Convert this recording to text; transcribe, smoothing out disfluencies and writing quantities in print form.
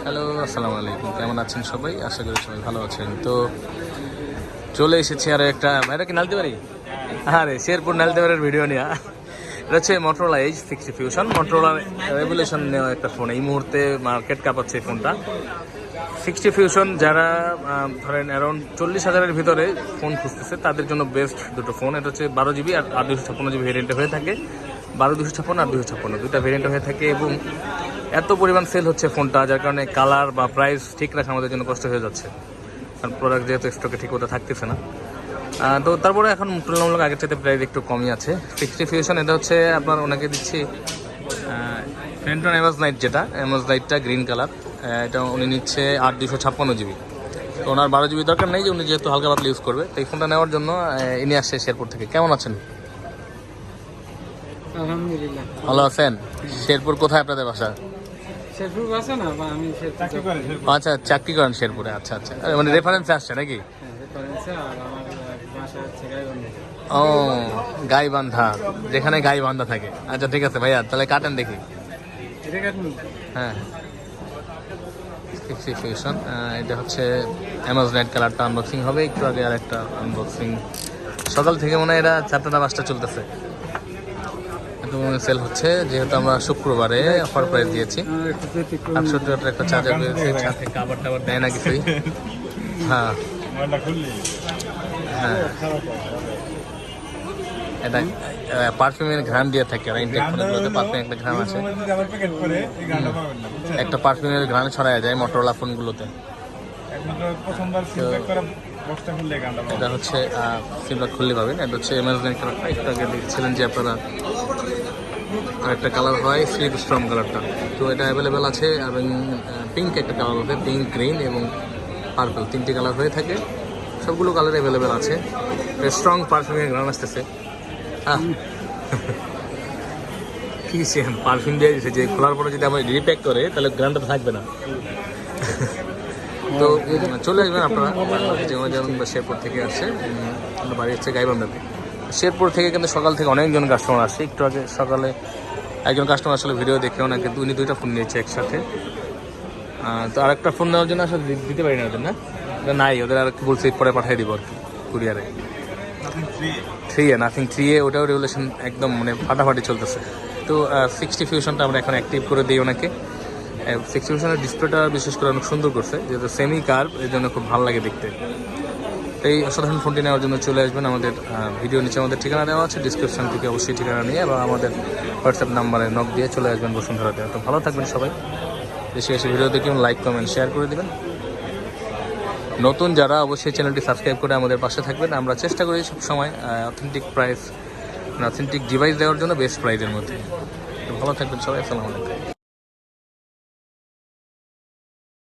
Hello, আসসালামু আলাইকুম। কেমন আছেন সবাই? আশা করি সবাই ভালো আছেন। তো চলে এসেছি আরও একটা ভাইরা কি নালতে পারি, আরে শেরপুর নালতে পারের ভিডিও নিয়ে। এটা হচ্ছে Motorola Edge60 Fusion, Motorola revolution নেওয়া একটা ফোন। এই মুহূর্তে মার্কেট কাঁপাচ্ছে এই ফোনটা। 60 Fusion যারা ধরেন অ্যারাউন্ড 40,000-এর ভিতরে ফোন খুঁজতেছে তাদের জন্য বেস্ট দুটো ফোন। এটা হচ্ছে 12 GB আর 256 GB ভেরিয়েন্টে হয়ে থাকে। 12 256 আর 256 দুইটা ভেরিয়েন্টে হয়ে থাকে এবং এত পরিমাণ সেল হচ্ছে ফোনটা, যার কারণে কালার বা প্রাইস ঠিক রাখা আমাদের জন্য কষ্ট হয়ে যাচ্ছে, কারণ প্রোডাক্ট যেহেতু স্টকে ঠিক মতো থাকতেছে না। তো তারপরে এখন তুলনামূলক আগের চাইতে প্রাইস একটু কমই আছে। 60 Fusion এটা হচ্ছে আপনার ওনাকে দিচ্ছি ফেন্টন অ্যামাজ নাইট, যেটা অ্যামাজ নাইটটা গ্রিন কালার। এটা উনি নিচ্ছে 8 256 GB। তো ওনার 12 GB দরকার নেই, যে উনি যেহেতু হালকা পাতলা ইউজ করবে। তো এই ফোনটা নেওয়ার জন্য ইনি আসছে শেরপুর থেকে। কেমন আছেন? আলহামদুলিল্লাহ ভালো আছেন। শেরপুর কোথায় আপনাদের বাসা? শেরপুর বাসা না, বা আমি আচ্ছা, চাকরি করেন শেরপুরে। আচ্ছা আচ্ছা, মানে রেফারেন্সে আসছে নাকি? রেফারেন্সে, আর আমার বাসা হচ্ছে গাইবান্ধা। ও, গাইবান্ধা, যেখানে গাইবান্ধা থাকে। আচ্ছা ঠিক আছে ভাইয়া, তাহলে কাটেন দেখি। এটা কাটনি? হ্যাঁ, 60 Fusion এটা হচ্ছে অ্যামাজন নাইট কালারটা আনবক্সিং হবে একটু আগে। আর একটা আনবক্সিং সকাল থেকে মনে হয় এটা 4টা 5টা চলতেছে, এত সেল হচ্ছে। যেহেতু আমরা শুক্রবারে অফার প্রাইস দিয়েছি, 68 একটা চার্জার পেয়েছে, সাথে কাবার টাবার দেয় না কিছুই। হ্যাঁ হ্যাঁ, এটা পারফিউমের ঘ্রাণ দিয়ে থাকে। আর ইনটেক ফোনগুলোতে পারফিউম একটা ঘ্রাণ আছে, একটা পারফিউমের ঘ্রাণ ছড়ায় যায় Motorola ফোনগুলোতে। এটা হচ্ছে সিমটা খুললে পাবেন। এটা হচ্ছে অ্যামাজন কালারটা, একটু আগে দেখছিলেন যে আপনারা। আর একটা কালার হয় স্লিপ স্ট্রং কালারটা, তো এটা অ্যাভেলেবেল আছে। এবং পিঙ্ক একটা কালার হবে, পিঙ্ক, গ্রিন এবং পার্পল, 3টি কালার হয়ে থাকে। সবগুলো কালার অ্যাভেলেবেল আছে। স্ট্রং পারফিউমের ঘ্রাণ আসতেছে। কি সেম পারফিউম দিয়ে দিচ্ছে, যে খোলার পরে যদি আমরা রিপ্যাক করে তাহলে ঘ্রাণটা থাকবে না। তো চলে আসবেন আপনারা, যেমন শেরপুর থেকে আসছে। আমরা বাড়ি হচ্ছে গাইবান্ধাতে। শেরপুর থেকে কিন্তু সকাল থেকে অনেকজন কাস্টমার আসছে। একটু আগে সকালে একজন কাস্টমার আসলে ভিডিও দেখে ওনাকে উনি 2টা ফোন নিয়েছে একসাথে। তো আরেকটা ফোন নেওয়ার জন্য আসলে দিতে পারি না ওদের, না ওটা নাই ওদের, আর বলছে পরে পাঠিয়ে দিব আর কি কুরিয়ারে। 3A ওটাও রেগুলেশন একদম মানে ফাটাফাটি চলতেছে। তো 60 Fusionটা আমরা এখন অ্যাক্টিভ করে দিই ওনাকে। 60 Fusionের ডিসপ্লেটা বিশেষ করে অনেক সুন্দর করছে, যেহেতু সেমি কার্ভ, এই জন্য খুব ভালো লাগে দেখতে। এই অসাধারণ ফোনটি নেওয়ার জন্য চলে আসবেন আমাদের ভিডিও নিচে আমাদের ঠিকানা দেওয়া আছে, ডিসক্রিপশন থেকে অবশ্যই ঠিকানা নিয়ে বা আমাদের হোয়াটসঅ্যাপ নাম্বারে নক দিয়ে চলে আসবেন বসুন্ধরাতে। তো ভালো থাকবেন সবাই, বেশি বেশি ভিডিও দেখুন, লাইক কমেন্ট শেয়ার করে দেবেন। নতুন যারা অবশ্যই চ্যানেলটি সাবস্ক্রাইব করে আমাদের পাশে থাকবেন। আমরা চেষ্টা করি সবসময় অথেন্টিক প্রাইস, অথেন্টিক ডিভাইস দেওয়ার জন্য বেস্ট প্রাইসের মধ্যে। তো ভালো থাকবেন সবাই, আসসালামু আলাইকুম।